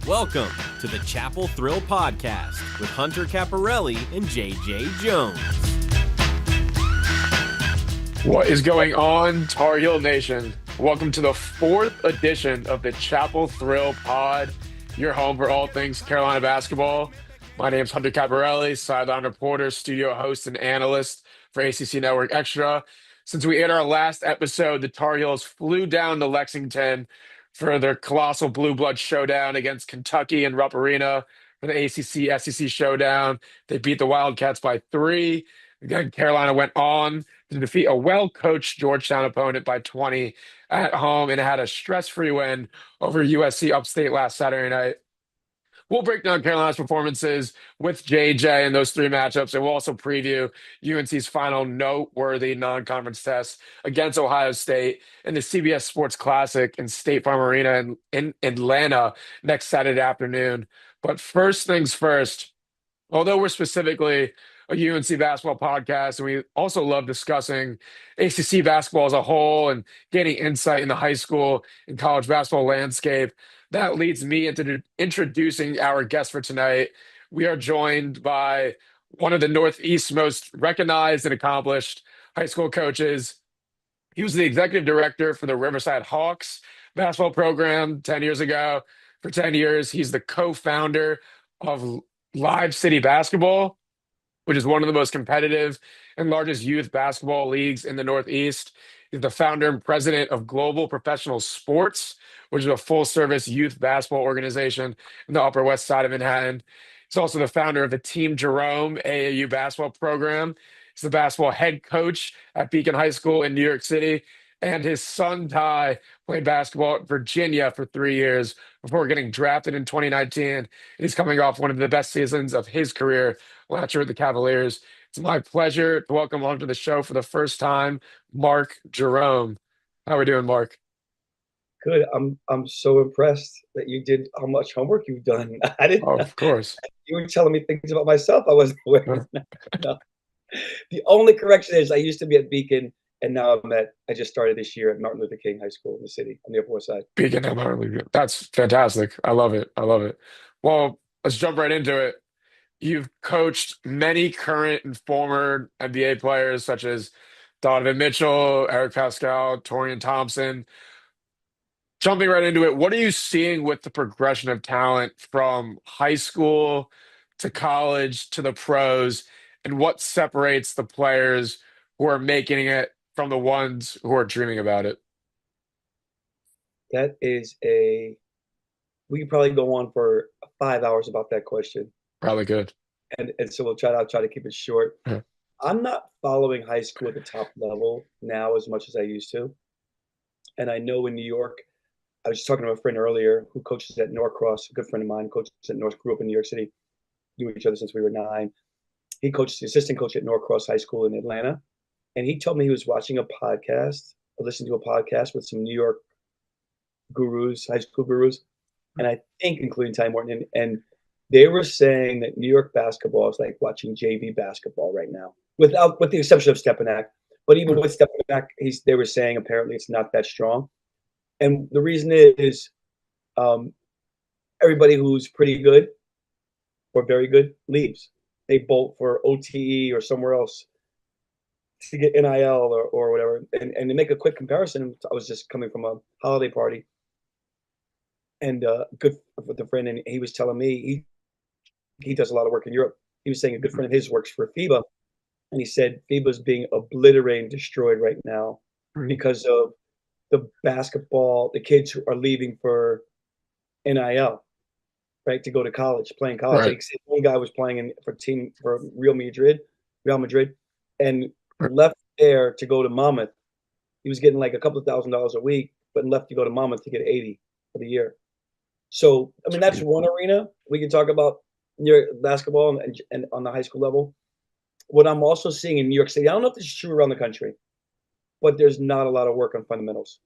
Welcome to the Chapel Thrill Podcast with Hunter Caparelli and JJ Jones. What is going on, Tar Heel Nation? Welcome to the fourth edition of the Chapel Thrill Pod, your home for all things Carolina basketball. My name is Hunter Caparelli, sideline reporter, studio host, and analyst for ACC Network Extra. Since we aired our last episode, the Tar Heels flew down to Lexington for their colossal blue blood showdown against Kentucky and Rupp Arena for the ACC-SEC showdown. They beat the Wildcats by 3. Again, Carolina went on to defeat a well-coached Georgetown opponent by 20 at home and had a stress-free win over USC upstate last Saturday night. We'll break down Carolina's performances with JJ in those 3 matchups, and we'll also preview UNC's final noteworthy non-conference test against Ohio State in the CBS Sports Classic in State Farm Arena in Atlanta next Saturday afternoon. But first things first, although we're specifically a UNC basketball podcast, and we also love discussing ACC basketball as a whole and gaining insight in the high school and college basketball landscape, that leads me into introducing our guest for tonight. We are joined by one of the Northeast's most recognized and accomplished high school coaches. He was the executive director for the Riverside Hawks basketball program 10 years ago. For 10 years, he's the co-founder of Live City Basketball, which is one of the most competitive and largest youth basketball leagues in the Northeast. He's the founder and president of Global Professional Sports, which is a full-service youth basketball organization in the Upper West Side of Manhattan. He's also the founder of the Team Jerome AAU basketball program. He's the basketball head coach at Beacon High School in New York City. And his son, Ty, played basketball at Virginia for 3 years before getting drafted in 2019. And he's coming off one of the best seasons of his career last year with the Cavaliers. It's my pleasure to welcome onto the show for the first time, Mark Jerome. How are we doing, Mark? Good. I'm so impressed that you did how much homework you've done. I didn't. Oh, of course. You were telling me things about myself I wasn't aware of. No. The only correction is I used to be at Beacon, and now I just started this year at Martin Luther King High School in the city on the Upper West Side. Beacon at Martin Luther King. That's fantastic. I love it. I love it. Well, let's jump right into it. You've coached many current and former NBA players such as Donovan Mitchell, Eric Pascal, Torian Thompson. Jumping right into it, what are you seeing with the progression of talent from high school to college to the pros, and what separates the players who are making it from the ones who are dreaming about it? That is we could probably go on for 5 hours about that question. Probably good. And so I'll try to keep it short. Yeah. I'm not following high school at the top level now as much as I used to. And I know in New York, I was just talking to a friend earlier who coaches at Norcross, a good friend of mine, coaches at North, grew up in New York City, knew each other since we were 9. He coaches the assistant coach at Norcross High School in Atlanta. And he told me he was watching a podcast, or listening to a podcast with some New York gurus, high school gurus, and I think including Ty Morton. And they were saying that New York basketball is like watching JV basketball right now, with the exception of Stepanak. But even with Stepanak, they were saying apparently it's not that strong. And the reason is everybody who's pretty good or very good leaves. They bolt for OTE or somewhere else to get NIL or whatever. And to make a quick comparison, I was just coming from a holiday party and good with a friend, and he was telling me he does a lot of work in Europe. He was saying a good friend of his works for FIBA, and he said FIBA's being obliterated and destroyed right now because of the basketball, the kids who are leaving for NIL, right, to go to college, playing college. Right. Like, one guy was playing for Real Madrid, and left there to go to Monmouth. He was getting like a couple of $1,000s a week, but left to go to Monmouth to get 80 for the year. So, I mean, that's one arena. We can talk about New York basketball and on the high school level. What I'm also seeing in New York City, I don't know if this is true around the country, but there's not a lot of work on fundamentals,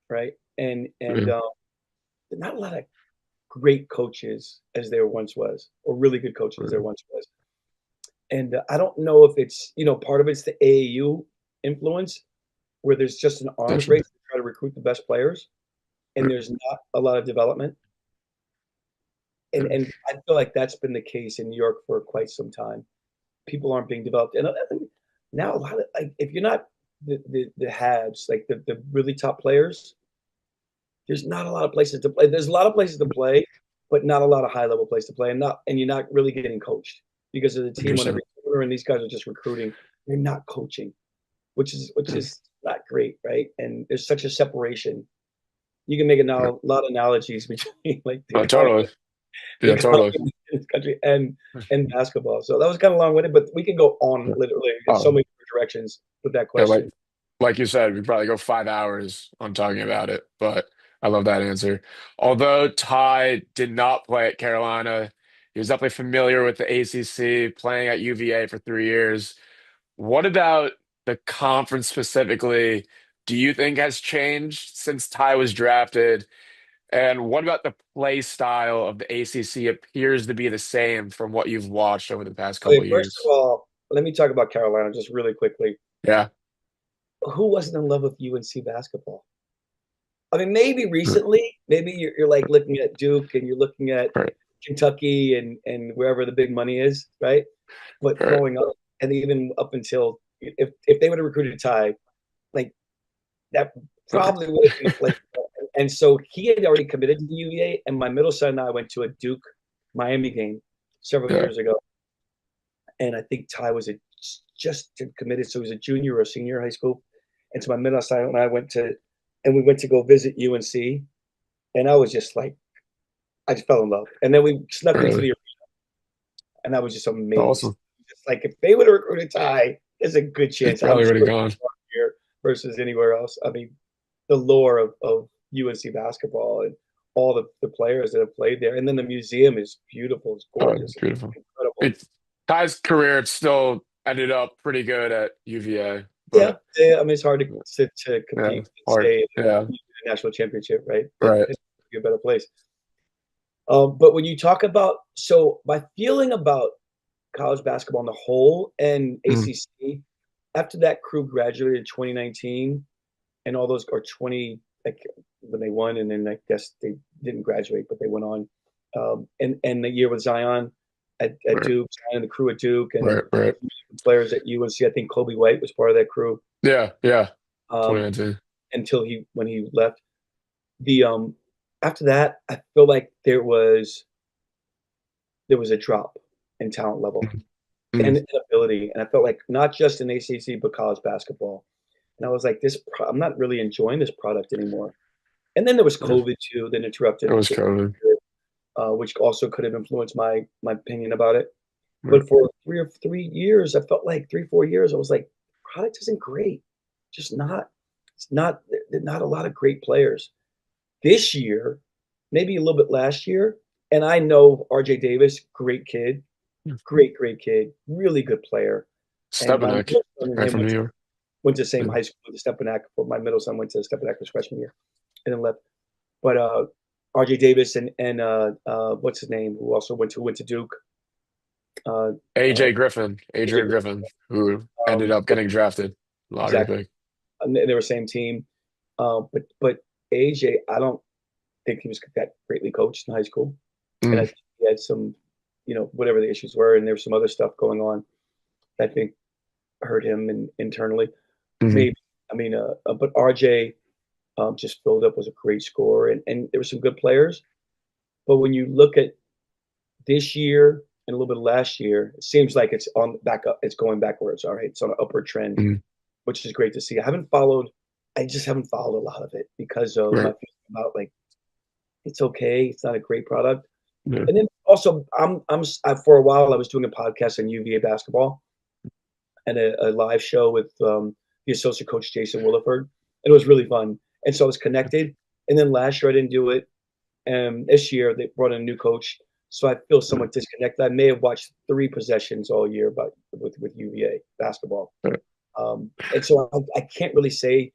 right? And not a lot of great coaches as there once was, or really good coaches as there once was. And I don't know if it's, part of it's the AAU influence, where there's just an arms race to try to recruit the best players, and there's not a lot of development. And I feel like that's been the case in New York for quite some time. People aren't being developed, and I think now a lot of like if you're not the haves, like the really top players, there's not a lot of places to play. There's a lot of places to play, but not a lot of high level places to play, and you're not really getting coached because of the team on every corner, and these guys are just recruiting. They're not coaching, which is not great, right? And there's such a separation. You can make a lot of analogies between like the Oh, totally. the Yeah, totally. economy in this country and basketball. So that was kind of long winded, but we can go on literally in so many different directions with that Yeah, question. like you said, we probably go 5 hours on talking about it, but I love that answer. Although Ty did not play at Carolina, he was definitely familiar with the ACC, playing at UVA for 3 years. What about the conference specifically, do you think has changed since Ty was drafted? And what about the play style of the ACC appears to be the same from what you've watched over the past couple Okay, of first of years? all, let me talk about Carolina just really quickly. Yeah. Who wasn't in love with UNC basketball? I mean, maybe recently, maybe you're like looking at Duke and you're looking at Right. Kentucky and wherever the big money is, right? But Right. growing up, and even up until if they would have recruited Ty, like that probably would have been a place. And so he had already committed to the UVA, and my middle son and I went to a Duke Miami game several Yeah. years ago, and I think Ty was just committed, so he was a junior or a senior in high school. And so my middle son and I we went to go visit UNC, and I was just like, I just fell in love. And then we snuck into Really the arena, and I was just amazed. awesome. Just like if they would have recruited Ty, there's a good He's chance I'm probably already sure gone. here versus anywhere else. I mean, the lore of UNC basketball and all the players that have played there. And then the museum is beautiful. It's Oh, it's gorgeous. beautiful. Incredible. It, Ty's career still ended up pretty good at UVA, Yeah. but Yeah. I mean, it's hard to yeah, compete and hard. stay in Yeah, a national championship, right? right. It's a better place. But when you talk about, so my feeling about college basketball on the whole and Mm, ACC, after that crew graduated in 2019 and all those, or 20, like when they won, and then I guess they didn't graduate, but they went on. And the year with Zion at right, Duke, Zion and the crew at Duke, and right. players at UNC. I think Kobe White was part of that crew Yeah, yeah. um, 2019. until when he left. The After that, I feel like there was a drop in talent level Mm, and mm, ability, and I felt like not just in ACC but college basketball. And I was like, I'm not really enjoying this product anymore. And then there was yeah. COVID too, that It interrupted, was COVID. which also could have influenced my opinion about it. Right. But for 3 years, I felt like 3, 4 years, I was like, product isn't great. Just not. It's not. There's not a lot of great players this year. Maybe a little bit last year. And I know RJ Davis, great kid, Mm. great kid, really good player. And my Stepanek, middle son and right him from New York. went to the same Yeah. high school with Stepanak. My middle son went to Stepanak his freshman year and then left. But RJ Davis and what's his name, who also went to Duke. Uh, uh, AJ Griffin, Adrian Griffin, who ended up getting drafted. Lottery exactly. pick. And they were same team. But AJ, I don't think he was that greatly coached in high school, and I Mm, think he had some, whatever the issues were, and there was some other stuff going on that I think hurt him internally. mhm. Maybe I mean, but RJ just filled up, was a great scorer, and there were some good players. But when you look at this year and a little bit of last year, it seems like it's on back up. It's going backwards. All right, it's on an upward trend, Mm, which is great to see. I just haven't followed a lot of it because of my right. feeling about like it's okay. It's not a great product. Yeah. And then also, for a while I was doing a podcast on UVA basketball and a live show with the associate coach Jason Williford, and it was really fun. And so I was connected. And then last year I didn't do it, and this year they brought in a new coach, so I feel somewhat disconnected. I may have watched 3 possessions all year, but with UVA basketball, Right. and so I can't really say,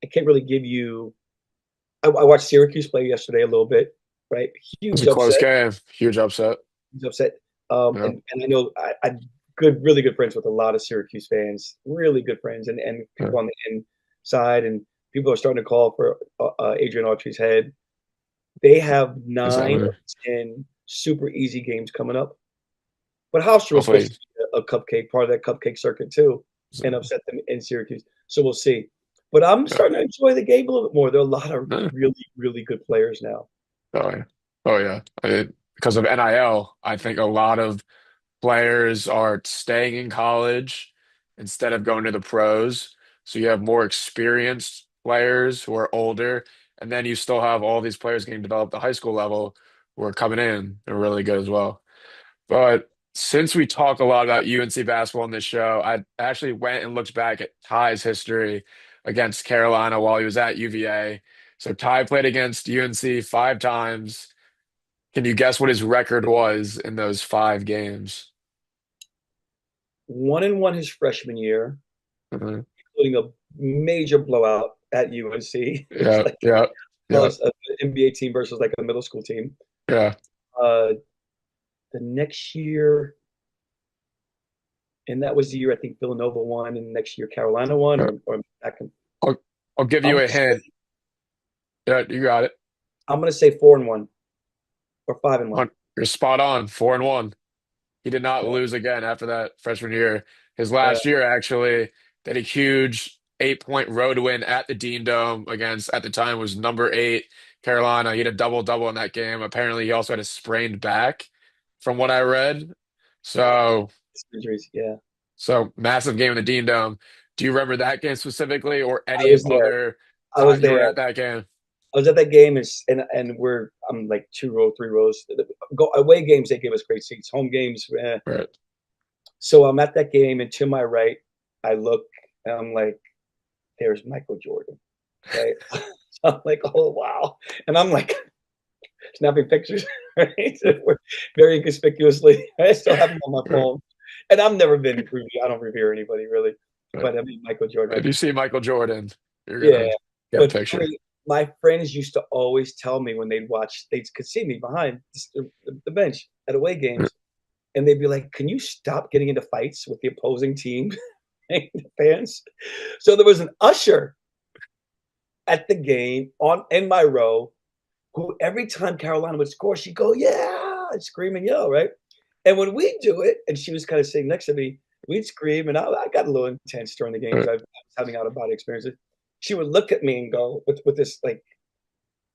I can't really give you. I watched Syracuse play yesterday a little bit, right? It was Huge a close upset. game. Huge upset. Huge upset. Yeah. And I know I'm really good friends with a lot of Syracuse fans, really good friends, and Yeah. people on the inside, and people are starting to call for Adrian Autry's head. They have Is that 9 winner? or 10 super easy games coming up. But Hofstra was Hopefully, supposed to be a cupcake, part of that cupcake circuit too, and upset them in Syracuse. So we'll see. But I'm yeah. starting to enjoy the game a little bit more. There are a lot of Yeah. really, really good players now. Oh yeah. Oh yeah. Because of NIL, I think a lot of players are staying in college instead of going to the pros. So you have more experienced players who are older, and then you still have all these players getting developed at the high school level who are coming in. They're really good as well. But since we talk a lot about UNC basketball in this show, I actually went and looked back at Ty's history against Carolina while he was at UVA. So Ty played against UNC 5 times. Can you guess what his record was in those 5 games? 1-1 his freshman year, Mhm. including a major blowout at UNC. It was Yeah, like yeah, yeah, an NBA team versus like a middle school team. yeah. Uh, the next year, and that was the year I think Villanova won, and the next year Carolina won, Yeah. or back in, I'll, I'll give I'm you gonna a hint. say, Yeah, you got it. I'm gonna say 4-1 or 5-1. You're spot on. 4-1. He did not Yeah, lose again after that freshman year. His yeah. last year, actually, they had a huge 8-point road win at the Dean Dome against, at the time, was number 8 Carolina. He had a double-double in that game. Apparently, he also had a sprained back, from what I read. Oh, So, injuries. Yeah, so massive game in the Dean Dome. Do you remember that game specifically, or I any was there. other I was time you were there. at that game? I was at that game, and I'm like 2 row, 3 rows. Go away games, they give us great seats. Home games, Right. So I'm at that game, and to my right, I look, and I'm like, there's Michael Jordan, right? So I'm like, oh wow, and I'm like snapping pictures, right? So very inconspicuously. I still have them on my Right. phone, and I've never been. I don't revere anybody really, Right. but I mean Michael Jordan. If you see Michael Jordan, you're Yeah, gonna get a but picture. funny, my friends used to always tell me when they'd watch, they could see me behind the bench at away games, and they'd be like, "Can you stop getting into fights with the opposing team and the fans?" So there was an usher at the game on in my row who every time Carolina would score, she'd go, "Yeah!" and scream and yell, right? And when we do it, and she was kind of sitting next to me, we'd scream, and I got a little intense during the games. I was having out of body experiences. She would look at me and go with this like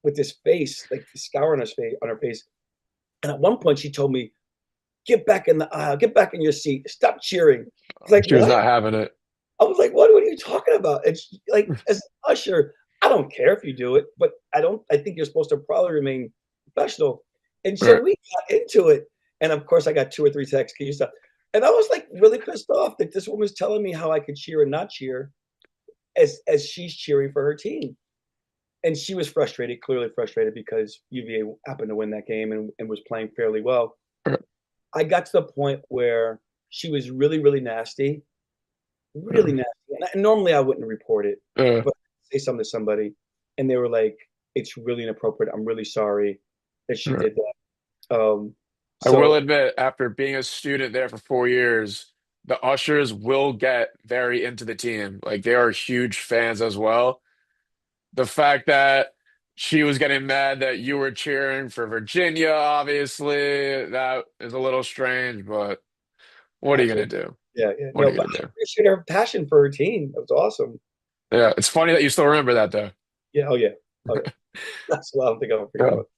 with this face, like the scour on her face. And at one point, she told me, "Get back in the aisle, get back in your seat, stop cheering." I was like, She was "What?" not having it. I was like, "What are you talking about?" And she, like, as an usher, I don't care if you do it, but I think you're supposed to probably remain professional. And so Right. we got into it. And of course, I got 2 or 3 texts. Can you stop? And I was like really pissed off that this woman's telling me how I could cheer and not cheer as she's cheering for her team. And she was frustrated, clearly frustrated because UVA happened to win that game and was playing fairly well. Right. I got to the point where she was really, really nasty, really Yeah. nasty. And normally I wouldn't report it, Yeah. but I say something to somebody, and they were like, "It's really inappropriate. I'm really sorry that she Right. did that." I will So admit, after being a student there for 4 years, the ushers will get very into the team. Like they are huge fans as well. The fact that she was getting mad that you were cheering for Virginia, obviously, that is a little strange, but what are you gonna absolutely, do? yeah, yeah. What are No, you but gonna I do? appreciate her passion for her team. It was awesome. Yeah, it's funny that you still remember that though. Yeah. Oh yeah. Oh yeah. That's what I don't think I'll forget Yeah. about.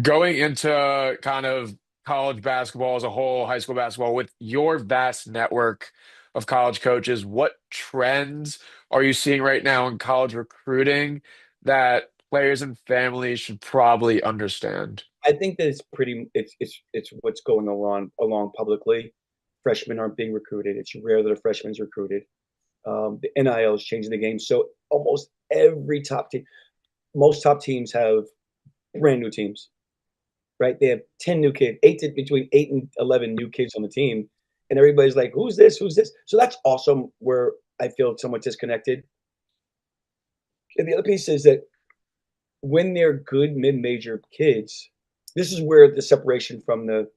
Going into kind of college basketball as a whole, high school basketball, with your vast network of college coaches, what trends are you seeing right now in college recruiting that players and families should probably understand? I think that it's what's going along publicly. Freshmen aren't being recruited. It's rare that a freshman's recruited. The NIL is changing the game. So almost every top team, most top teams have brand new teams, right? They have 10 new kids, between 8 and 11 new kids on the team. And everybody's like, who's this? Who's this? So that's also where I feel somewhat disconnected. And the other piece is that when they're good mid-major kids, this is where the separation from the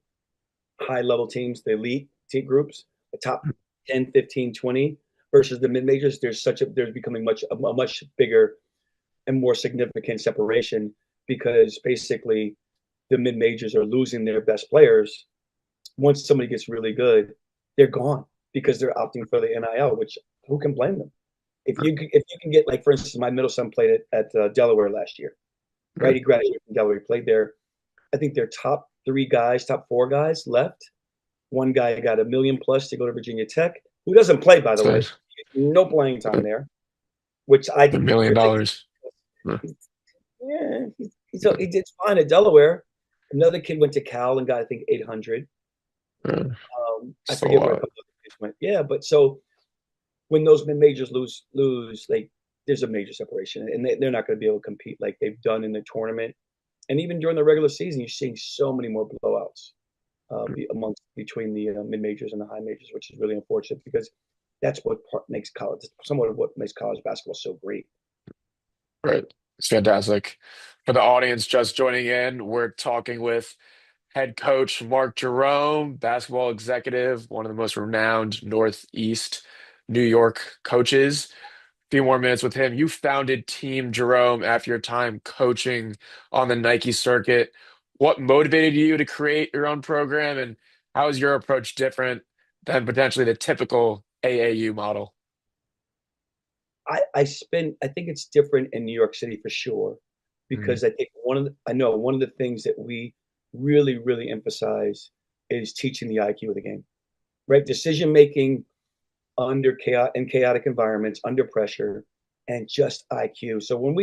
high level teams, the elite team groups, the top 10, 15, 20 versus the mid majors, there's becoming a much bigger and more significant separation because basically the mid majors are losing their best players. Once somebody gets really good, they're gone because they're opting for the NIL. Which who can blame them? If you can get, like, for instance, my middle son played at Delaware last year, right? He graduated from Delaware. He played there. I think their top four guys left. One guy got $1 million plus to go to Virginia Tech, who doesn't play, by the way. Nice. No playing time there, which I $1 think is million. ridiculous. Yeah. Yeah, he did fine at Delaware. Another kid went to Cal and got, I think, 800. I Still a forget where a lot. couple of kids went. Yeah, but so when those mid majors lose, like, there's a major separation, and they're not going to be able to compete like they've done in the tournament. And even during the regular season, you're seeing so many more blowouts between the mid majors and the high majors, which is really unfortunate because that's what makes college, somewhat of what makes college basketball so great. Right. It's fantastic. For the audience just joining in, we're talking with head coach Mark Jerome, basketball executive, one of the most renowned Northeast New York coaches. A few more minutes with him. You founded Team Jerome after your time coaching on the Nike circuit. What motivated you to create your own program, and how is your approach different than potentially the typical AAU model? I think it's different in New York City for sure, Mhm. because I think one of the things that we really, really emphasize is teaching the IQ of the game, right? Decision making under chaotic environments, under pressure, and just IQ. So when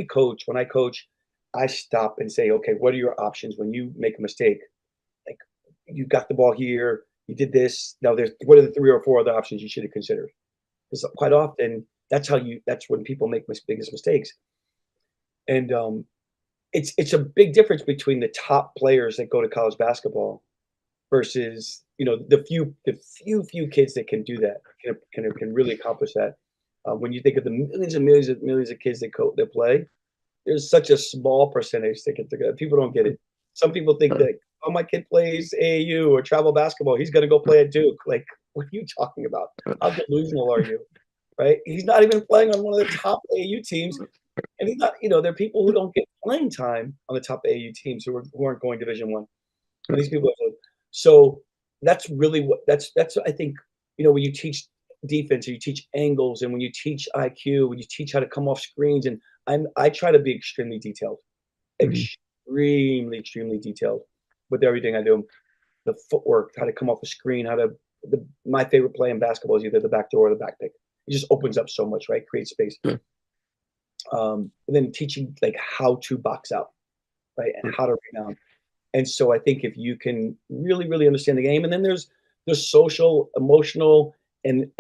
I coach, I stop and say, okay, what are your options when you make a mistake? Like, you got the ball here, you did this. Now, what are the 3 or 4 other options you should have considered? Because quite often that's when people make biggest mistakes. And it's a big difference between the top players that go to college basketball versus, the few kids that can do that, can really accomplish that. When you think of the millions and millions of kids that play, there's such a small percentage that get together. People don't get it. Some people think that, oh, my kid plays AAU or travel basketball, he's going to go play at Duke. Like, what are you talking about? How delusional are you? Right? He's not even playing on one of the top AAU teams, and he's not. There are people who don't get playing time on the top AAU teams who aren't going Division 1. And these people so that's really that's I think, when you teach defense, or you teach angles, and when you teach IQ, when you teach how to come off screens, and I try to be extremely detailed, Mhm. extremely detailed with everything I do. The footwork, how to come off a screen, my favorite play in basketball is either the back door or the back pick. It just opens up so much, right? Creates space. Yeah. And then teaching, like, how to box out, right, and how to rebound. And so I think if you can really, really understand the game, and then there's the social, emotional, and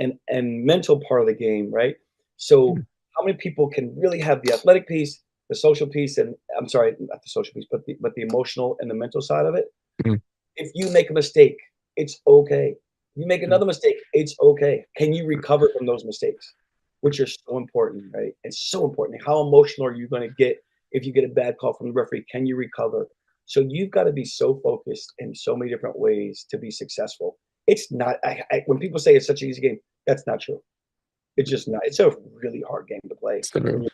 mental part of the game, right? So how many people can really have the athletic piece, the social piece, and I'm sorry, not the social piece, but the emotional and the mental side of it? Mhm. If you make a mistake, it's okay. You make Mhm. another mistake, it's okay. Can you recover from those mistakes? Which are so important, right? It's so important. How emotional are you going to get if you get a bad call from the referee? Can you recover? So you've got to be so focused in so many different ways to be successful. It's not, when people say it's such an easy game, that's not true. It's just not. It's a really hard game to play It's the when move.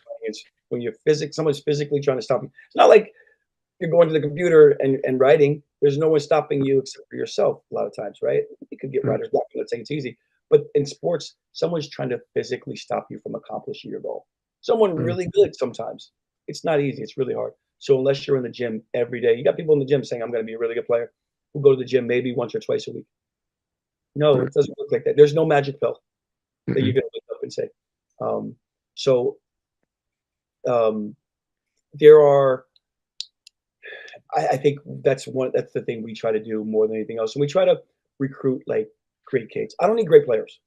you're playing. Someone's physically trying to stop you. It's not like you're going to the computer and writing. There's no one stopping you except for yourself a lot of times, right? You could get Mhm. writer's block. Let's say it's easy. But in sports, someone's trying to physically stop you from accomplishing your goal. Someone Mhm. really good sometimes. It's not easy. It's really hard. So unless you're in the gym every day, you got people in the gym saying, I'm going to be a really good player, who go to the gym maybe once or twice a week. No, Right. it doesn't work like that. There's no magic pill that you're Mhm. going to wake up and say. Um, so um, there are I think that's the thing we try to do more than anything else. And we try to recruit, like, great kids. I don't need great players.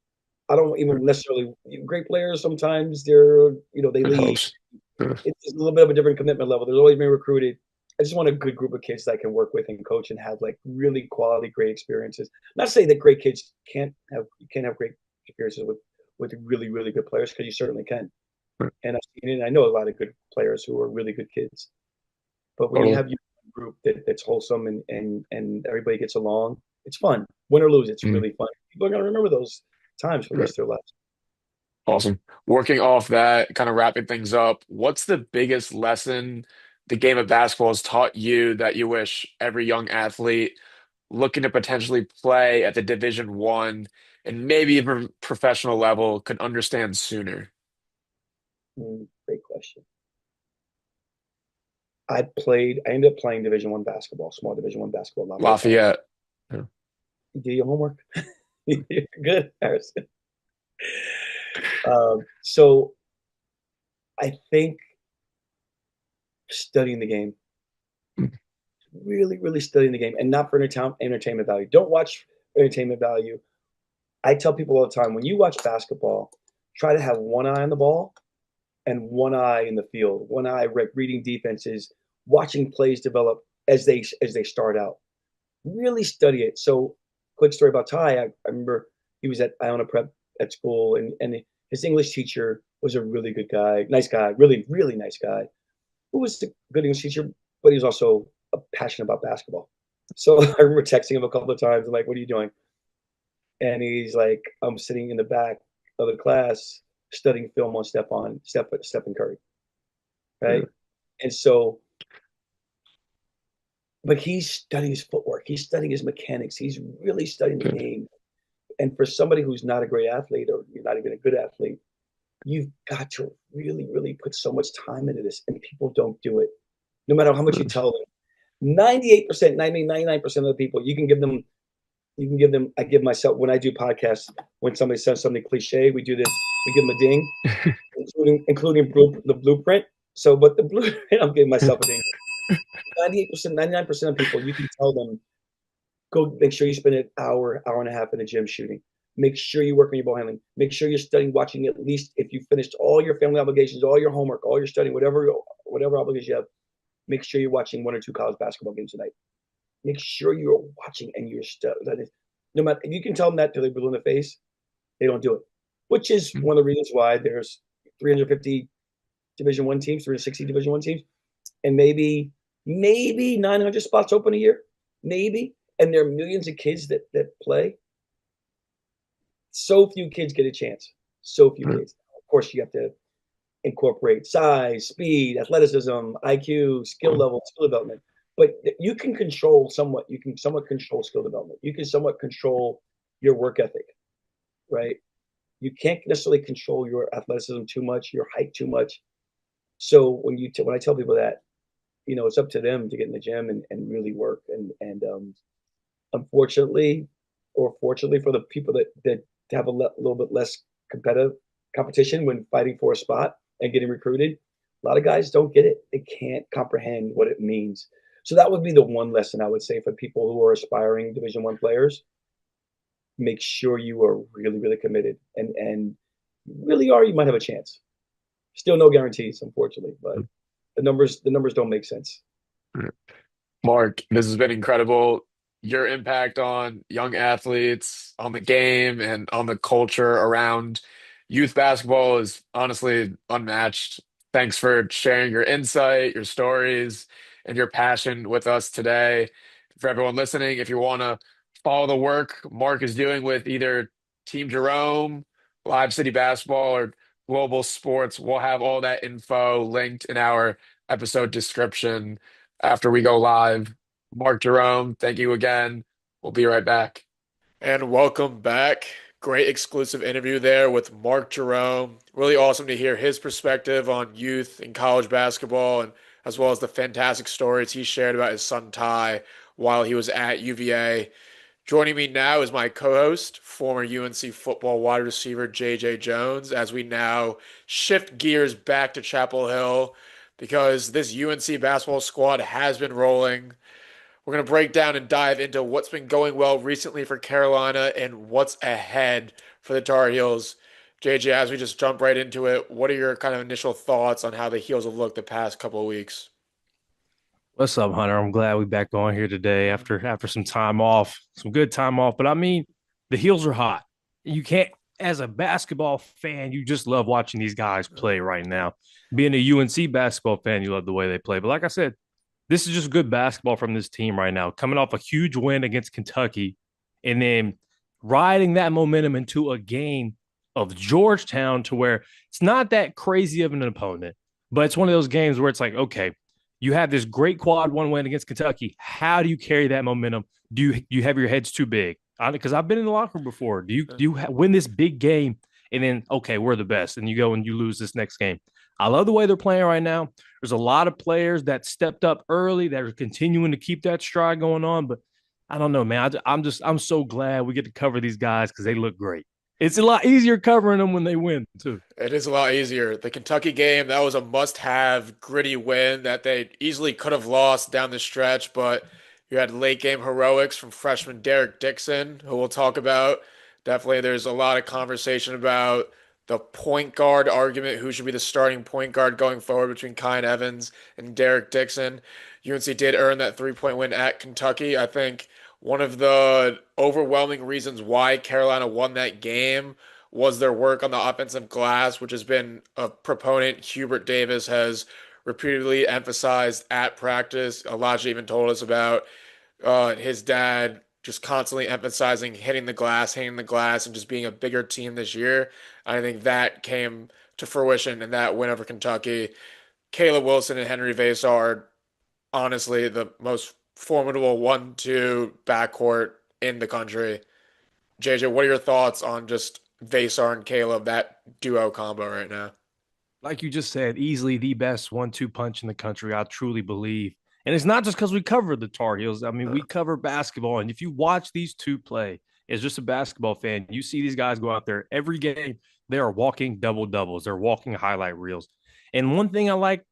I don't even necessarily great players. Sometimes they It leave. helps. Yeah. It's a little bit of a different commitment level. There's always been recruited. I just want a good group of kids that I can work with and coach and have, like, really quality, great experiences. Not to say that great kids can't have great experiences with really, really good players, because you certainly can. Right. And I've seen it. And I know a lot of good players who are really good kids. But when you Totally. have your group that's wholesome, and everybody gets along, it's fun. Win or lose, it's Mhm. really fun. People are gonna remember those times for the Right. rest of their lives. Awesome. Working off that, kind of wrapping things up, what's the biggest lesson the game of basketball has taught you that you wish every young athlete looking to potentially play at the Division 1 and maybe even professional level could understand sooner? Great question. I ended up playing Division 1 basketball, small Division 1 basketball. Lafayette. Lafayette. Yeah. Do your homework. You're good, Harrison. So I think studying the game, really, really studying the game, and not for entertainment value. Don't watch entertainment value. I tell people all the time, when you watch basketball, try to have one eye on the ball and one eye in the field, one eye reading defenses, watching plays develop as they start out. Really study it. So, quick story about Ty. I remember he was at Iona Prep at school, and his English teacher was a really good guy, nice guy, really, really nice guy, who was a good English teacher, but he was also passionate about basketball. So I remember texting him a couple of times. I'm like, "What are you doing?" And he's like, "I'm sitting in the back of the class studying film on Stephen Curry." Right. Yeah. And so, but he's studying his footwork. He's studying his mechanics. He's really studying the game. And for somebody who's not a great athlete, or you're not even a good athlete, you've got to really, really put so much time into this. And people don't do it. No matter how much you tell them. 98%, 99% of the people, you can give them, I give myself, when I do podcasts, when somebody says something cliche, we do this, we give them a ding, including the blueprint. So, but the blueprint, I'm giving myself a ding. 98%, 99% of people, you can tell them, go make sure you spend an hour and a half in the gym shooting. Make sure you work on your ball handling. Make sure you're studying, watching at least, if you finished all your family obligations, all your homework, all your studying, whatever obligations you have, make sure you're watching 1 or 2 college basketball games a night. Make sure you're watching and you're studying. No matter, if you can tell them that till they're blue in the face, they don't do it. Which is one of the reasons why there's 350 Division 1 teams, 360 Division 1 teams, and maybe 900 spots open a year, maybe. And there are millions of kids that play. So few kids get a chance. So few kids. Of course, you have to incorporate size, speed, athleticism, IQ, skill level, skill development. But you can control somewhat. You can somewhat control skill development. You can somewhat control your work ethic, right? You can't necessarily control your athleticism too much, your height too much. So when I tell people that, it's up to them to get in the gym and really work. And unfortunately, or fortunately for the people that have a little bit less competition when fighting for a spot and getting recruited, a lot of guys don't get it. They can't comprehend what it means. So that would be the one lesson I would say for people who are aspiring Division 1 players. Make sure you are really, really committed, and really you might have a chance. Still no guarantees, unfortunately, but the numbers don't make sense. Mark, this has been incredible. Your impact on young athletes, on the game, and on the culture around youth basketball is honestly unmatched. Thanks for sharing your insight, your stories, and your passion with us today. For everyone listening, if you want to follow the work Mark is doing with either Team Jerome, Live City Basketball, or Global Sports, we'll have all that info linked in our episode description after we go live. Mark Jerome, thank you again. We'll be right back. And welcome back. Great exclusive interview there with Mark Jerome. Really awesome to hear his perspective on youth and college basketball, and as well as the fantastic stories he shared about his son Ty while he was at UVA. Joining me now is my co-host, former UNC football wide receiver JJ Jones, as we now shift gears back to Chapel Hill because this UNC basketball squad has been rolling. We're going to break down and dive into what's been going well recently for Carolina and what's ahead for the Tar Heels. JJ, as we just jump right into it, what are your kind of initial thoughts on how the Heels have looked the past couple of weeks? What's up, Hunter? I'm glad we're back on here today after some time off, some good time off. But I mean, the Heels are hot. You can't, as a basketball fan, you just love watching these guys play right now. Being a UNC basketball fan, you love the way they play. But like I said, this is just good basketball from this team right now, coming off a huge win against Kentucky and then riding that momentum into a game of Georgetown to where it's not that crazy of an opponent, but it's one of those games where it's like, okay, You have this great quad one win against Kentucky. How do you carry that momentum? Do you have your heads too big? Because I've been in the locker room before. Do you win this big game and then okay, we're the best, and you go and you lose this next game? I love the way they're playing right now. There's a lot of players that stepped up early that are continuing to keep that stride going on, but I don't know, man. I'm so glad we get to cover these guys because they look great. It's a lot easier covering them when they win too. It is a lot easier. The Kentucky game, that was a must-have gritty win that they easily could have lost down the stretch, but you had late game heroics from freshman Derek Dixon, who we'll talk about. Definitely, there's a lot of conversation about the point guard argument, who should be the starting point guard going forward between Kyan Evans and Derek Dixon. UNC did earn that three-point win at Kentucky. I think one of the overwhelming reasons why Carolina won that game was their work on the offensive glass, which has been a proponent Hubert Davis has repeatedly emphasized at practice. Elijah even told us about his dad just constantly emphasizing hitting the glass, and just being a bigger team this year. I think that came to fruition in that win over Kentucky. Caleb Wilson and Henri Veesaar are honestly the most formidable 1-2 backcourt in the country. JJ, what are your thoughts on just Veesaar and Caleb, that duo combo right now? Like you just said, easily the best 1-2 punch in the country. I truly believe. And it's not just because we cover the Tar Heels. I mean, we cover basketball. And if you watch these two play as just a basketball fan, you see these guys go out there every game. They are walking double doubles. They're walking highlight reels. And one thing I like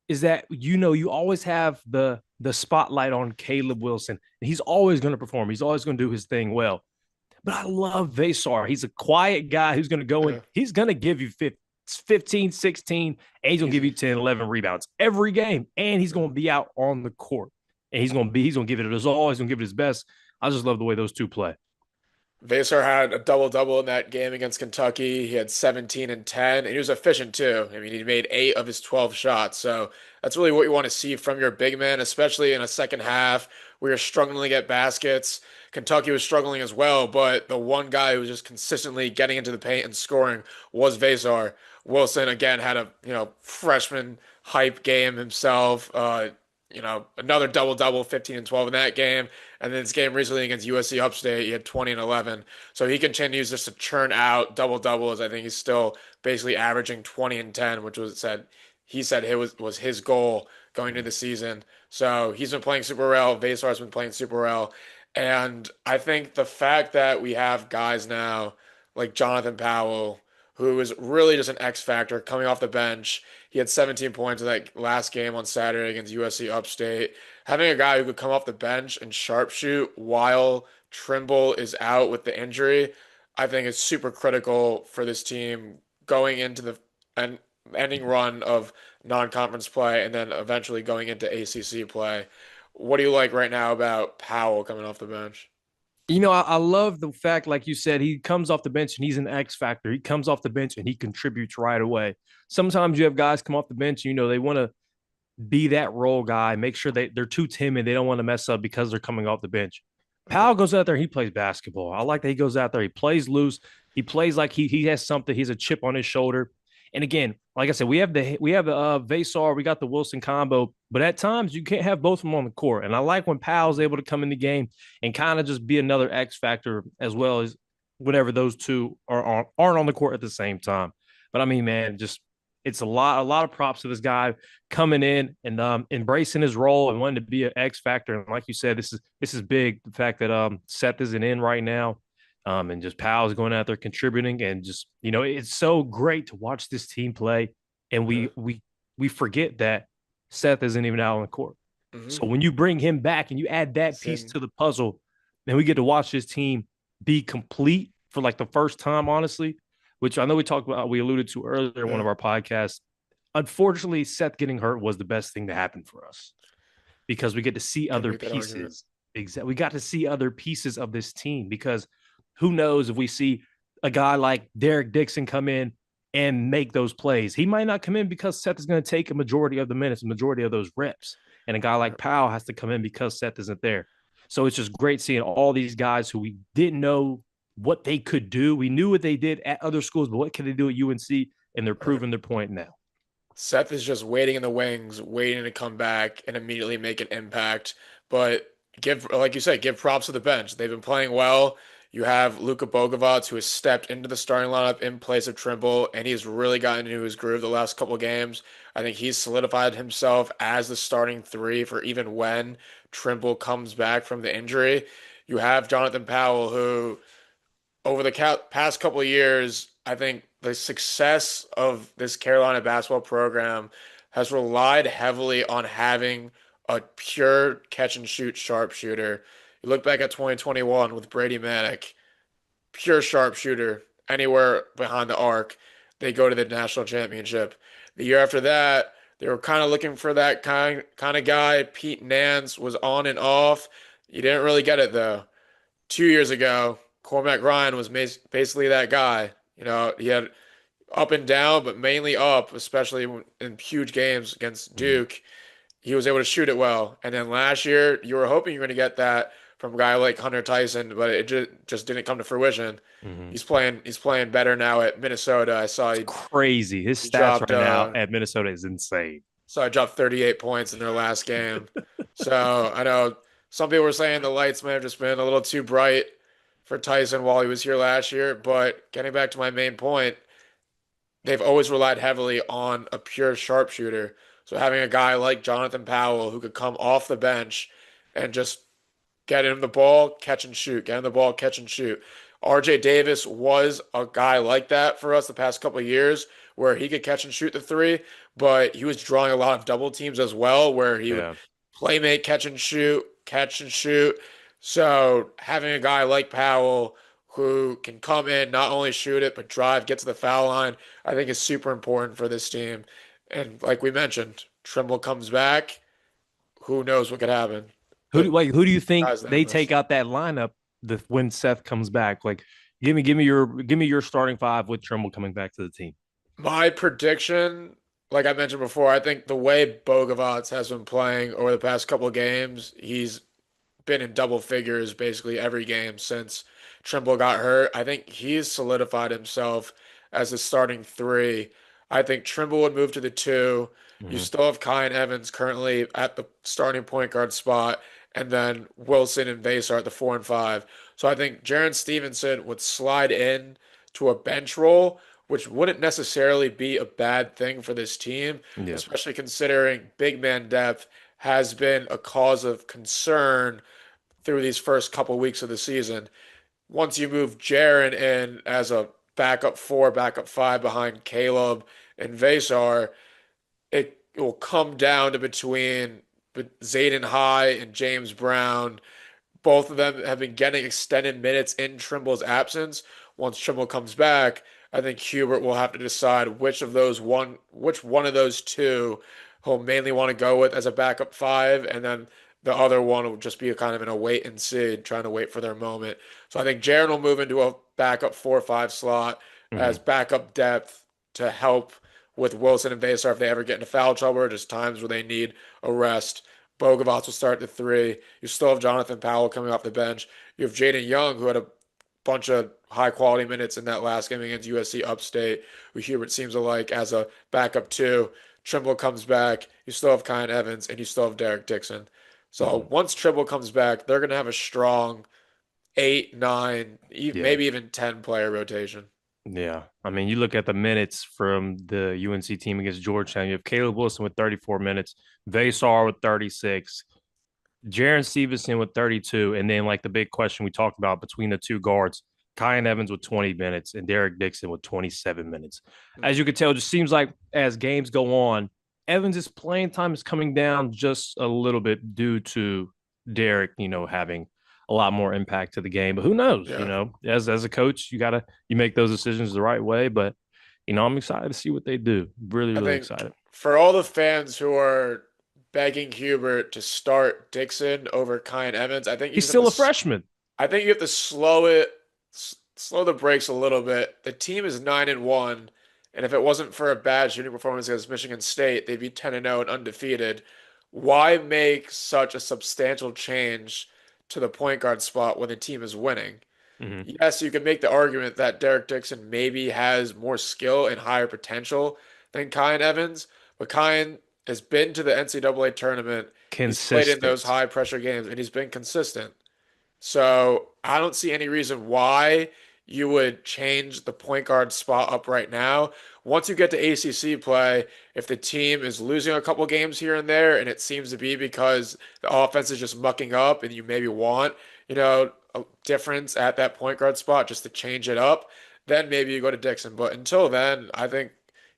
is that, you always have the spotlight on Caleb Wilson. And he's always going to perform. He's always going to do his thing well. But I love Veesaar. He's a quiet guy who's going to go in. He's going to give you 15, 16, and he's going to give you 10, 11 rebounds every game. And he's going to be out on the court. And he's going to give it his all. He's going to give it his best. I just love the way those two play. Veesaar had a double-double in that game against Kentucky. He had 17 and 10, and he was efficient too. I mean, he made 8 of his 12 shots. So that's really what you want to see from your big man, especially in a second half where you're struggling to get baskets. Kentucky was struggling as well, but the one guy who was just consistently getting into the paint and scoring was Veesaar. Wilson again had a freshman hype game himself. Another double-double, 15 and 12 in that game. And then this game recently against USC Upstate, he had 20 and 11. So he continues just to churn out double-doubles. I think he's still basically averaging 20 and 10, which he said it was his goal going into the season. So he's been playing super well. Veesaar's been playing super well. And I think the fact that we have guys now like Jonathan Powell, who is really just an X factor coming off the bench. He had 17 points in that last game on Saturday against USC Upstate. Having a guy who could come off the bench and sharpshoot while Trimble is out with the injury, I think is super critical for this team going into the ending run of non-conference play and then eventually going into ACC play. What do you like right now about Powell coming off the bench? I love the fact, like you said, he comes off the bench and he's an X factor. He comes off the bench and he contributes right away. Sometimes you have guys come off the bench, they want to be that role guy, make sure they're too timid. They don't want to mess up because they're coming off the bench. Powell goes out there, he plays basketball. I like that he goes out there, he plays loose. He plays like he has something. He's a chip on his shoulder. And again, like I said, we have the Veesaar, we got the Wilson combo, but at times you can't have both of them on the court. And I like when Powell's able to come in the game and kind of just be another X factor as well as whenever those two aren't on the court at the same time. But I mean, man, just it's a lot of props to this guy coming in and embracing his role and wanting to be an X factor. And like you said, this is big. The fact that Seth isn't in right now. And just Powell's going out there contributing, and just it's so great to watch this team play. And we forget that Seth isn't even out on the court. Mm-hmm. So when you bring him back and you add that piece to the puzzle, then we get to watch this team be complete for like the first time, honestly. Which I know we alluded to earlier in one of our podcasts. Unfortunately, Seth getting hurt was the best thing to happen for us because we get to see other pieces. Exactly, we got to see other pieces of this team because. Who knows if we see a guy like Derek Dixon come in and make those plays. He might not come in because Seth is going to take a majority of the minutes, a majority of those reps. And a guy like Powell has to come in because Seth isn't there. So it's just great seeing all these guys who we didn't know what they could do. We knew what they did at other schools, but what can they do at UNC? And they're proving their point now. Seth is just waiting in the wings, waiting to come back and immediately make an impact. But like you said, give props to the bench. They've been playing well. You have Luka Bogovac, who has stepped into the starting lineup in place of Trimble, and he's really gotten into his groove the last couple of games. I think he's solidified himself as the starting three for even when Trimble comes back from the injury. You have Jonathan Powell, who over the past couple of years, I think the success of this Carolina basketball program has relied heavily on having a pure catch and shoot sharpshooter. You look back at 2021 with Brady Manick, pure sharpshooter anywhere behind the arc, they go to the national championship. The year after that, they were kind of looking for that kind of guy. Pete Nance was on and off. You didn't really get it though. 2 years ago, Cormac Ryan was basically that guy. He had up and down, but mainly up, especially in huge games against Mhm. Duke. He was able to shoot it well. And then last year, you were hoping you were going to get that from a guy like Hunter Tyson, but it just didn't come to fruition. Mhm. He's playing better now at Minnesota. I saw It's crazy. His he stats dropped right now at Minnesota is insane. 38 points in their last game. So I know some people were saying the lights may have just been a little too bright for Tyson while he was here last year. But getting back to my main point, they've always relied heavily on a pure sharpshooter. So having a guy like Jonathan Powell who could come off the bench and just get him the ball, catch and shoot, get him the ball, catch and shoot. RJ Davis was a guy like that for us the past couple of years where he could catch and shoot the three, but he was drawing a lot of double teams as well where he would Yeah. playmate, catch and shoot, catch and shoot. So having a guy like Powell who can come in, not only shoot it, but drive, get to the foul line, I think is super important for this team. And like we mentioned, Trimble comes back. Who knows what could happen? The Who do you think guys that they miss. take out that lineup when Seth comes back? Like, give me your starting five with Trimble coming back to the team. My prediction, like I mentioned before, I think the way Bogovac has been playing over the past couple of games, he's been in double figures basically every game since Trimble got hurt. I think he's solidified himself as the starting three. I think Trimble would move to the two. You Mhm. still have Kai and Evans currently at the starting point guard spot, and then Wilson and Veesaar at the 4 and 5. So I think Jaren Stevenson would slide in to a bench role, which wouldn't necessarily be a bad thing for this team, Yeah. especially considering big man depth has been a cause of concern through these first couple weeks of the season. Once you move Jaren in as a backup four, backup five behind Caleb and Veesaar, it will come down to between Zayden High and James Brown. Both of them have been getting extended minutes in Trimble's absence. Once Trimble comes back, I think Hubert will have to decide which one of those two he'll mainly want to go with as a backup five, and then the other one will just be kind of in a wait and see, trying to wait for their moment. So I think Jaron will move into a backup 4 or 5 slot as Mhm. backup depth to help with Wilson and Veesaar if they ever get into foul trouble or just times where they need a rest. Bogovac will start the three. You still have Jonathan Powell coming off the bench. You have Jaden Young, who had a bunch of high quality minutes in that last game against USC Upstate, who Hubert seems to like as a backup two. Trimble comes back. You still have Kyan Evans, and you still have Derek Dixon. So Mhm. once Trimble comes back, they're going to have a strong 8, 9, Yeah. maybe even 10 player rotation. Yeah. I mean, you look at the minutes from the UNC team against Georgetown. You have Caleb Wilson with 34 minutes, Veesaar with 36, Jaren Stevenson with 32, and then like the big question we talked about between the two guards, Kyan Evans with 20 minutes and Derek Dixon with 27 minutes. As you can tell, it just seems like as games go on, Evans' playing time is coming down just a little bit due to Derek, having a lot more impact to the game. But who knows? Yeah. As a coach, you make those decisions the right way. But I'm excited to see what they do. Really, I really think excited. for all the fans who are begging Hubert to start Dixon over Kyan Evans, He's still a freshman. I think you have to slow the brakes a little bit. The team is 9-1, and if it wasn't for a bad shooting performance against Michigan State, they'd be 10-0 and undefeated. Why make such a substantial change to the point guard spot when the team is winning? Mhm. Yes, you can make the argument that Derek Dixon maybe has more skill and higher potential than Kyan Evans, but Kine has been to the NCAA tournament. He's played in those Consistent. high pressure games and he's been consistent. So I don't see any reason why you would change the point guard spot up right now. Once you get to ACC play, if the team is losing a couple games here and there, and it seems to be because the offense is just mucking up, and you maybe want, a difference at that point guard spot just to change it up, then maybe you go to Dixon. But until then, I think,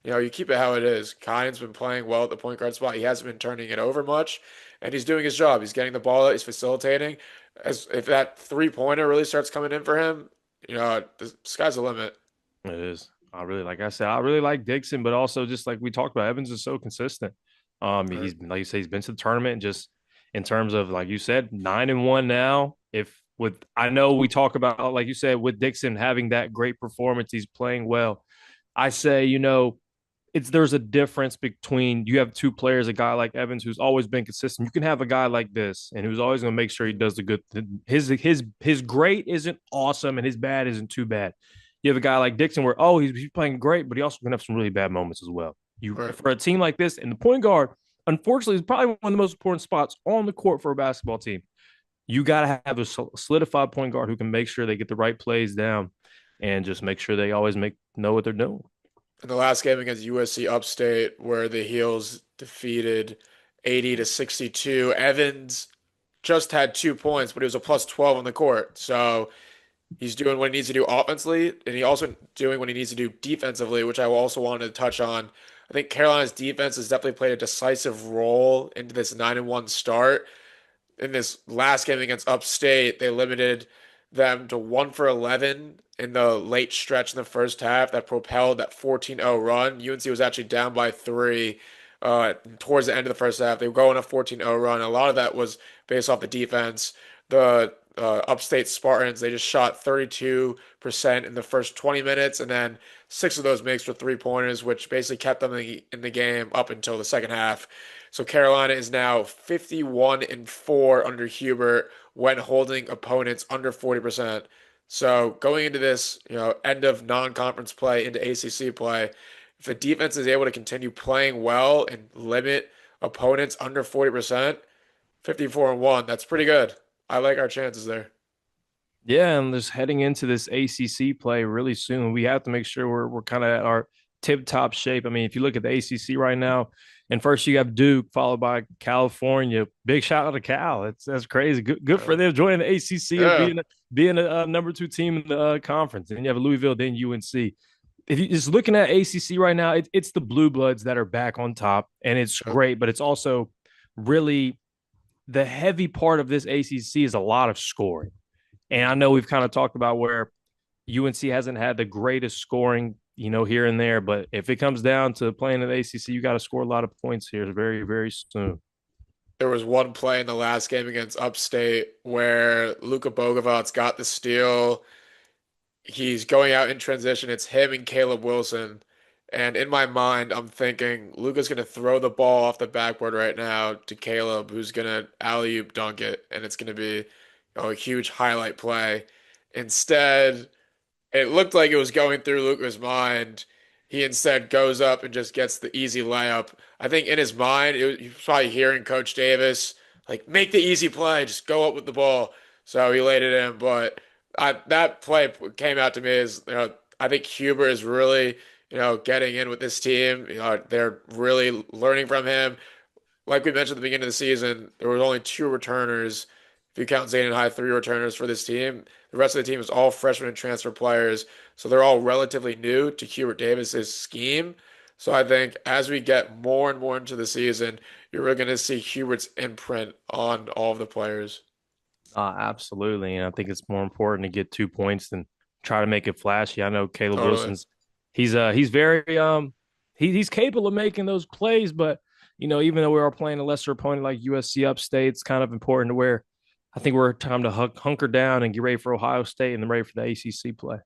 you keep it how it is. Kine's been playing well at the point guard spot. He hasn't been turning it over much, and he's doing his job. He's getting the ball out, he's facilitating. As if that three-pointer really starts coming in for him, the sky's the limit. It is. Like I said, I really like Dixon, but also just like we talked about, Evans is so consistent. Right. He's like you say, he's been to the tournament, and just in terms of like you said, 9-1 now. If with I know we talk about like you said with Dixon having that great performance, he's playing well. I say, there's a difference between you have two players, a guy like Evans who's always been consistent. You can have a guy like this and who's always going to make sure he does the good. His great isn't awesome and his bad isn't too bad. You have a guy like Dixon where he's playing great, but he also can have some really bad moments as well. Right. For a team like this, and the point guard, unfortunately, is probably one of the most important spots on the court for a basketball team. You got to have a solidified point guard who can make sure they get the right plays down and just make sure they always know what they're doing. In the last game against USC Upstate, where the Heels defeated 80-62, Evans just had 2 points, but he was a plus 12 on the court. So he's doing what he needs to do offensively, and he also doing what he needs to do defensively, which I also wanted to touch on. I think Carolina's defense has definitely played a decisive role into this 9-1 start. In this last game against Upstate, they limited them to 1 for 11 in the late stretch in the first half that propelled that 14-0 run. UNC was actually down by 3 towards the end of the first half. They were going a 14-0 run. A lot of that was based off the defense. The Upstate Spartans, they just shot 32% in the first 20 minutes, and then 6 of those makes were three-pointers, which basically kept them in the game up until the second half. So Carolina is now 51-4 under Hubert when holding opponents under 40%. So going into this, end of non-conference play into ACC play, if the defense is able to continue playing well and limit opponents under 40%, 54-1, that's pretty good. I like our chances there. Yeah, and just heading into this ACC play really soon, we have to make sure we're kind of at our tip-top shape. I mean, if you look at the ACC right now, and first you have Duke, followed by California. Big shout out to Cal. That's crazy. Good for them joining the ACC and being a number 2 team in the conference. And you have Louisville, then UNC. If you just looking at ACC right now, it's the Blue Bloods that are back on top, and it's great. But it's also really the heavy part of this ACC is a lot of scoring. And I know we've kind of talked about where UNC hasn't had the greatest scoring, here and there. But if it comes down to playing in the ACC, you got to score a lot of points here very, very soon. There was one play in the last game against Upstate where Luka Bogovats got the steal. He's going out in transition. It's him and Caleb Wilson. And in my mind, I'm thinking Luka's going to throw the ball off the backboard right now to Caleb, who's going to alley-oop dunk it. And it's going to be a huge highlight play. Instead, it looked like it was going through Luka's mind. He instead goes up and just gets the easy layup. I think in his mind, he was probably hearing Coach Davis, like, make the easy play, just go up with the ball. So he laid it in. But that play came out to me as, I think Hubert is really, getting in with this team. They're really learning from him. Like we mentioned at the beginning of the season, there was only 2 returners. If you count Zane and High, 3 returners for this team. The rest of the team is all freshmen and transfer players. So they're all relatively new to Hubert Davis's scheme. So I think as we get more and more into the season, you're really going to see Hubert's imprint on all of the players. Absolutely. And I think it's more important to get 2 points than try to make it flashy. I know Caleb Wilson's he's very he's capable of making those plays, but even though we are playing a lesser opponent like USC Upstate, it's kind of important to where I think we're time to hunker down and get ready for Ohio State and then ready for the ACC play.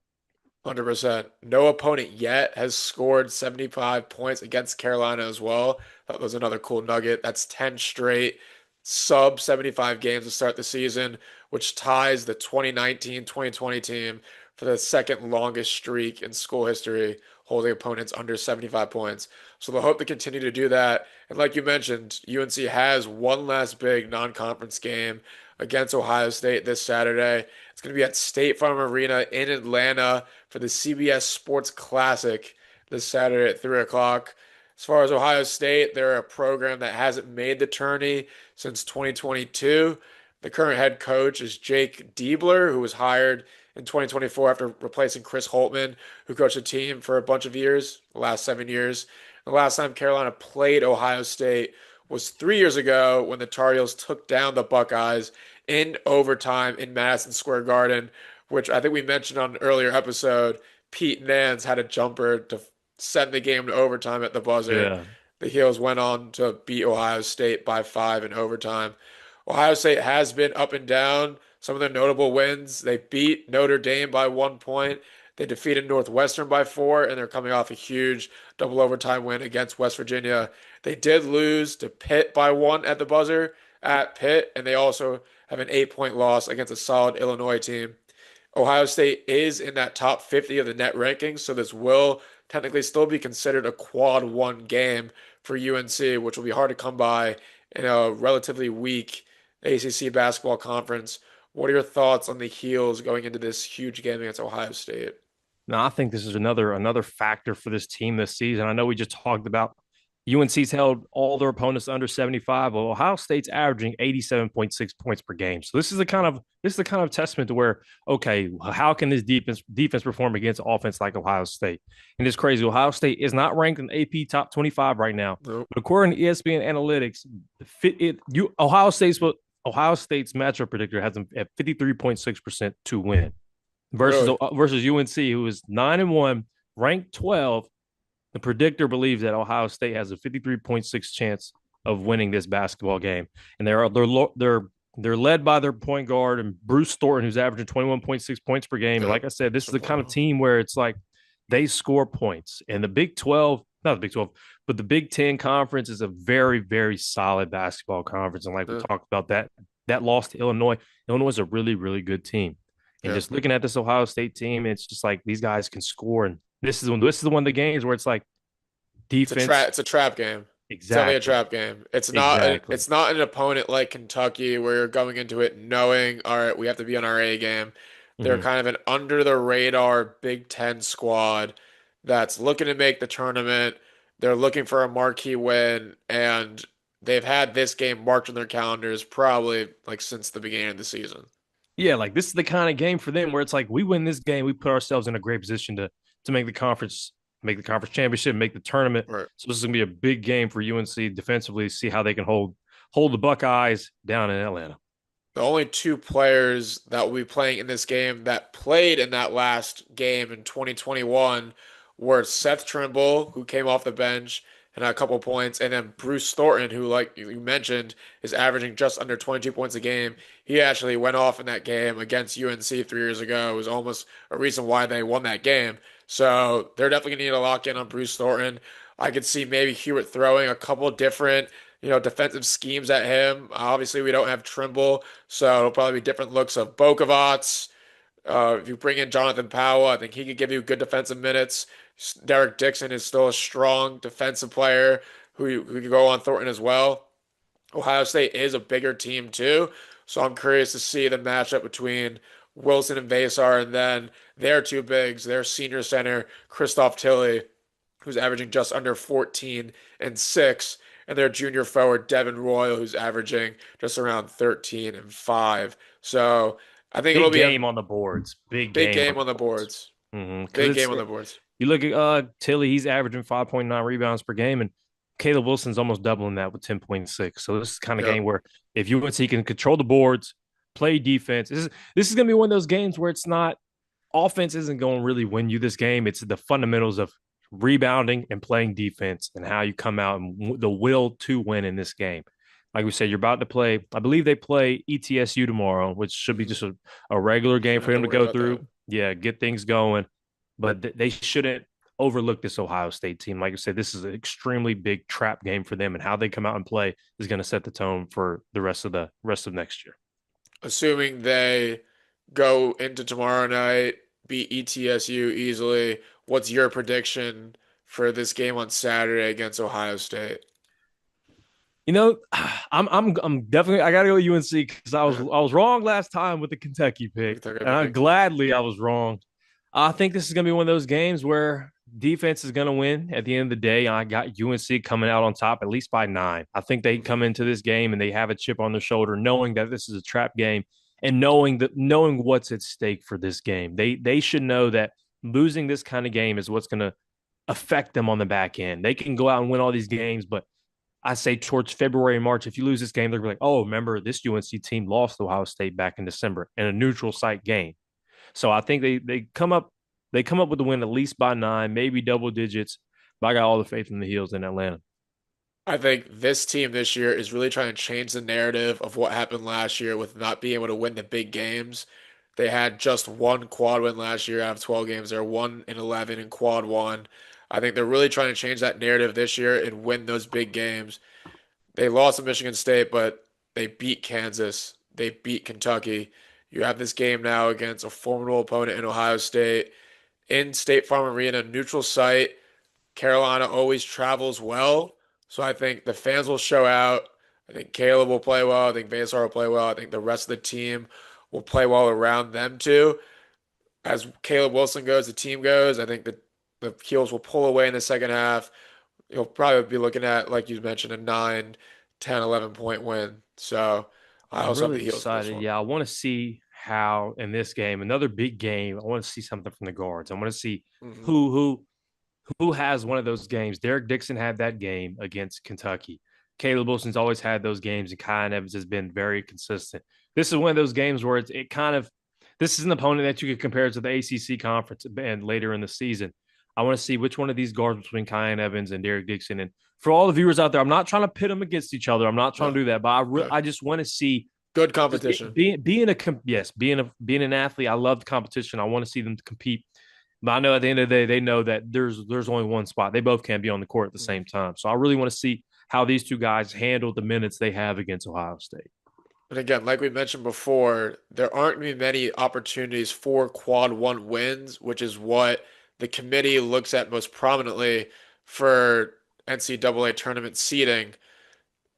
100%. No opponent yet has scored 75 points against Carolina as well. That was another cool nugget. That's 10 straight sub 75 games to start the season, which ties the 2019-2020 team for the second longest streak in school history, holding opponents under 75 points. So they'll hope to continue to do that. And like you mentioned, UNC has one last big non-conference game against Ohio State this Saturday. It's going to be at State Farm Arena in Atlanta for the CBS Sports Classic this Saturday at 3 o'clock. As far as Ohio State, they're a program that hasn't made the tourney since 2022. The current head coach is Jake Diebler, who was hired in 2024 after replacing Chris Holtmann, who coached the team for a bunch of years, the last 7 years. The last time Carolina played Ohio State was 3 years ago when the Tar Heels took down the Buckeyes in overtime in Madison Square Garden, which I think we mentioned on an earlier episode. Pete Nance had a jumper to send the game to overtime at the buzzer. Yeah. The Heels went on to beat Ohio State by 5 in overtime. Ohio State has been up and down. Some of their notable wins: they beat Notre Dame by 1 point. They defeated Northwestern by 4, and they're coming off a huge double overtime win against West Virginia. They did lose to Pitt by 1 at the buzzer at Pitt, and they also have an 8-point loss against a solid Illinois team. Ohio State is in that top 50 of the net rankings, so this will technically still be considered a quad one game for UNC, which will be hard to come by in a relatively weak ACC basketball conference. What are your thoughts on the Heels going into this huge game against Ohio State? No, I think this is another factor for this team this season. I know we just talked about UNC's held all their opponents under 75. Well, Ohio State's averaging 87.6 points per game. So this is the kind of testament to where, okay, how can this defense perform against offense like Ohio State? And it's crazy. Ohio State is not ranked in AP top 25 right now. Nope. But according to ESPN Analytics, Ohio State's matchup predictor has them at 53.6% to win versus UNC, who is 9-1, ranked 12. The predictor believes that Ohio State has a 53.6 chance of winning this basketball game, and they're led by their point guard and Bruce Thornton, who's averaging 21.6 points per game. And like I said, this is the kind of team where it's like they score points. And the Big 12, not the Big 12, but the Big 10 conference is a very, very solid basketball conference. And like we talked about, that loss to Illinois is a really, really good team. And just looking at this Ohio State team, it's just like these guys can score. And this is one of the games where it's like defense. It's a trap game. Exactly. It's definitely a trap game. It's not an opponent like Kentucky where you're going into it knowing, all right, we have to be on our A game. They're kind of an under the radar Big Ten squad that's looking to make the tournament. They're looking for a marquee win, and they've had this game marked on their calendars probably like since the beginning of the season. Yeah, like this is the kind of game for them where it's like we win this game, we put ourselves in a great position to make the conference championship, make the tournament. Right. So this is gonna be a big game for UNC defensively, see how they can hold the Buckeyes down in Atlanta. The only two players that will be playing in this game that played in that last game in 2021 were Seth Trimble, who came off the bench and had a couple points, and then Bruce Thornton, who, like you mentioned, is averaging just under 22 points a game. He actually went off in that game against UNC 3 years ago. It was almost a reason why they won that game. So they're definitely going to need to lock in on Bruce Thornton. I could see maybe Hubert throwing a couple different, defensive schemes at him. Obviously, we don't have Trimble, so it'll probably be different looks of Bokovats. If you bring in Jonathan Powell, I think he could give you good defensive minutes. Derek Dixon is still a strong defensive player who could go on Thornton as well. Ohio State is a bigger team too, so I'm curious to see the matchup between Wilson and Veesaar, and then their two bigs, their senior center, Christoph Tilley, who's averaging just under 14 and 6, and their junior forward, Devin Royal, who's averaging just around 13 and 5. So I think it'll be game on the boards. Big game on the boards. Big game on the boards. You look at Tilley, he's averaging 5.9 rebounds per game, and Caleb Wilson's almost doubling that with 10.6. So this is the kind of game where if UNC can control the boards, play defense, this is going to be one of those games where it's not offense isn't going to really win you this game. It's the fundamentals of rebounding and playing defense and how you come out and the will to win in this game. Like we said, you're about to play, I believe they play ETSU tomorrow, which should be just a regular game for them to go through. Yeah, get things going. But they shouldn't overlook this Ohio State team. Like I said, this is an extremely big trap game for them, and how they come out and play is going to set the tone for the rest of next year. Assuming they go into tomorrow night, beat ETSU easily, what's your prediction for this game on Saturday against Ohio State? You know, I'm definitely I gotta go UNC because I was wrong last time with the Kentucky pick, and I was wrong. I think this is gonna be one of those games where defense is gonna win at the end of the day. I got UNC coming out on top at least by 9. I think they come into this game and they have a chip on their shoulder, knowing that this is a trap game and knowing what's at stake for this game. They should know that losing this kind of game is what's gonna affect them on the back end. They can go out and win all these games, but I say towards February and March, if you lose this game, they're like, oh, remember this UNC team lost to Ohio State back in December in a neutral site game. So I think they come up with the win at least by 9, maybe double digits. But I got all the faith in the Heels in Atlanta. I think this team this year is really trying to change the narrative of what happened last year with not being able to win the big games. They had just one quad win last year out of 12 games. They're 1-11 in quad one. I think they're really trying to change that narrative this year and win those big games. They lost to Michigan State, but they beat Kansas. They beat Kentucky. You have this game now against a formidable opponent in Ohio State in State Farm Arena, neutral site. Carolina always travels well, so I think the fans will show out. I think Caleb will play well. I think Veesaar will play well. I think the rest of the team will play well around them too. As Caleb Wilson goes, the team goes. I think the Heels will pull away in the second half. You'll probably be looking at, like you mentioned, a 9, 10, 11-point win. So I also I'm really have the Heels. excited. Yeah, I want to see how in this game, another big game, I want to see something from the guards. I want to see who has one of those games. Derek Dixon had that game against Kentucky. Caleb Wilson's always had those games, and Kyan Evans has been very consistent. This is one of those games where it kind of – this is an opponent that you could compare to the ACC conference and later in the season. I want to see which one of these guards between Kyan Evans and Derek Dixon. And for all the viewers out there, I'm not trying to pit them against each other. I'm not trying to do that, but I just want to see good competition. Being an athlete, I love the competition. I want to see them compete. But I know at the end of the day, they know that there's only one spot. They both can't be on the court at the same time. So I really want to see how these two guys handle the minutes they have against Ohio State. And again, like we mentioned before, there aren't going to be many opportunities for quad one wins, which is what the committee looks at most prominently for NCAA tournament seeding.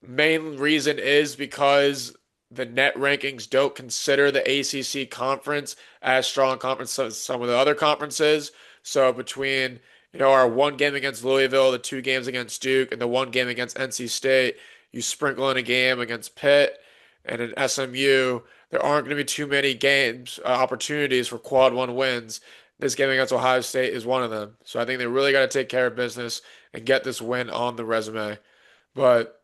Main reason is because the net rankings don't consider the ACC conference as strong conference as some of the other conferences. So between our one game against Louisville, the 2 games against Duke, and the 1 game against NC State, you sprinkle in a game against Pitt and an SMU, there aren't going to be too many games, opportunities for quad one wins. This game against Ohio State is one of them. So I think they really got to take care of business and get this win on the resume. But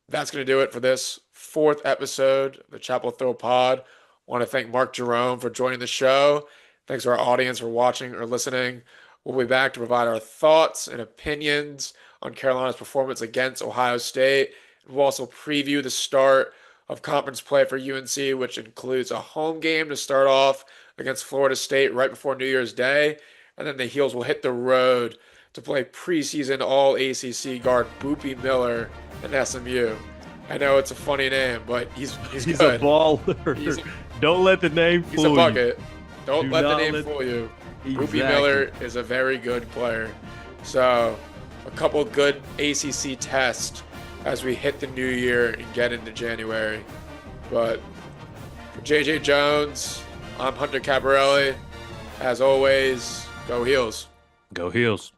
that's going to do it for this 4th episode of the Chapel Thrill Pod. I want to thank Mark Jerome for joining the show. Thanks to our audience for watching or listening. We'll be back to provide our thoughts and opinions on Carolina's performance against Ohio State. We'll also preview the start of conference play for UNC, which includes a home game to start off against Florida State right before New Year's Day. And then the Heels will hit the road to play preseason All-ACC guard Boopy Miller in SMU. I know it's a funny name, but he's good. A baller. Don't let the name fool you. He's a bucket. Don't let the name fool you. Exactly. Boopy Miller is a very good player. So a couple good ACC tests as we hit the new year and get into January. But for JJ Jones, I'm Hunter Caparelli. As always, go Heels. Go Heels.